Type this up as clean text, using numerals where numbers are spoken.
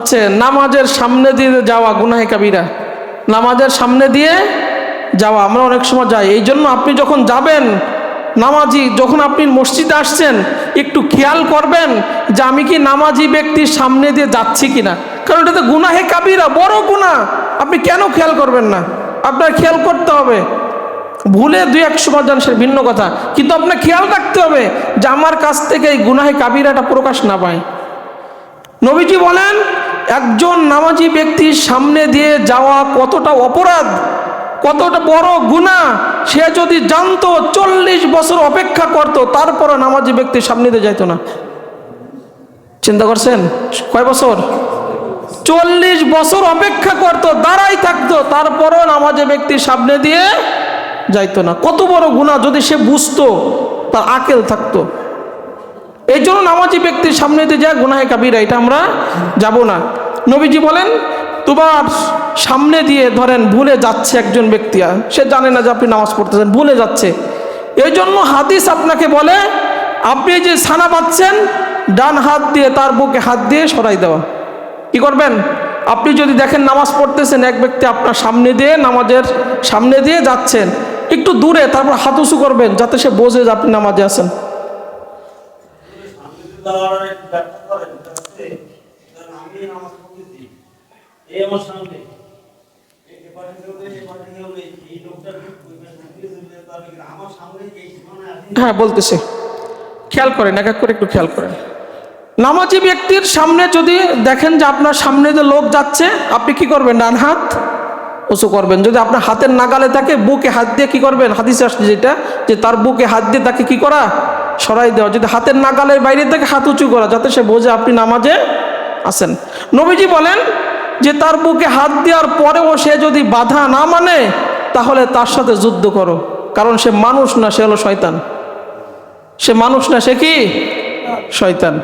হচ্ছে নামাজের সামনে দিয়ে যাওয়া গুনাহে কাবিরা। নামাজের সামনে দিয়ে যাওয়া আমরা অনেক সময় যাই। এই জন্য আপনি যখন যাবেন নামাজি, যখন আপনি মসজিদে আসছেন একটু খেয়াল করবেন যে আমি কি নামাজি ব্যক্তির সামনে দিয়ে যাচ্ছি কিনা, কারণ এটা তো গুনাহে কাবিরা, বড় গুনাহ। আপনি কেন খেয়াল করবেন না? আপনার খেয়াল করতে হবে। ভুলে দুই এক সময় যান সে ভিন্ন কথা, কিন্তু আপনার খেয়াল রাখতে হবে যে আমার কাছ থেকে এই গুনাহে কাবিরাটা প্রকাশ না পায়। নবীজি বলেন একজন নামাজি ব্যক্তির সামনে দিয়ে যাওয়া কতটা অপরাধ, কতটা বড় গুনাহ। সে যদি জানতো 40 বছর অপেক্ষা করত, তারপরও নামাজি ব্যক্তির সামনে দিয়ে যাইতো না। চিন্তা করছেন কয় বছর? 40 বছর অপেক্ষা করত, দাঁড়াই থাকতো, তারপরও নামাজি ব্যক্তির সামনে দিয়ে যাইতো না। কত বড় গুনাহ যদি সে বুঝতো, তার আকেল থাকতো। এই জন্য নামাজি ব্যক্তির সামনে দিয়ে যায় গুনাহে কাবিরা, এটা আমরা যাব না। নবীজি বলেন তোমার সামনে দিয়ে ধরেন ভুলে যাচ্ছে একজন ব্যক্তি, সে জানে না যে আপনি নামাজ পড়তেছেন, ভুলে যাচ্ছে। এই জন্য হাদিস আপনাকে বলে আপনি যে ছানা পাচ্ছেন ডান হাত দিয়ে তার বুকে হাত দিয়ে সরাই দেওয়া। কি করবেন? আপনি যদি দেখেন নামাজ পড়তেছেন এক ব্যক্তি আপনার সামনে দিয়ে, নামাজের সামনে দিয়ে যাচ্ছেন, একটু দূরে তারপর হাত উঁচু করবেন যাতে সে বোঝে যে আপনি নামাজে আছেন। হ্যাঁ বলতেছে, খেয়াল করেন, এক এক করে একটু খেয়াল করেন। নামাজি ব্যক্তির সামনে যদি দেখেন যে আপনার সামনে যে লোক যাচ্ছে, আপনি কি করবেন? ডান হাত উঁচু করবেন। যদি আপনার হাতের নাগালে থাকে বুকে হাত দিয়ে কি করবেন? হাদিসে আসছে যেটা, যে তার বুকে হাত দিয়ে তাকে কি করা? সরাই দেওয়া। যদি হাতের নাগালের বাইরে থেকে হাত উঁচু করা, যাতে সে বোঝে আপনি নামাজে আছেন। নবীজি বলেন যে তার বুকে হাত দেওয়ার পরেও সে যদি বাধা না মানে, তাহলে তার সাথে যুদ্ধ করো, কারণ সে মানুষ না, সে হলো শয়তান। সে মানুষ না, সে কি? শয়তান।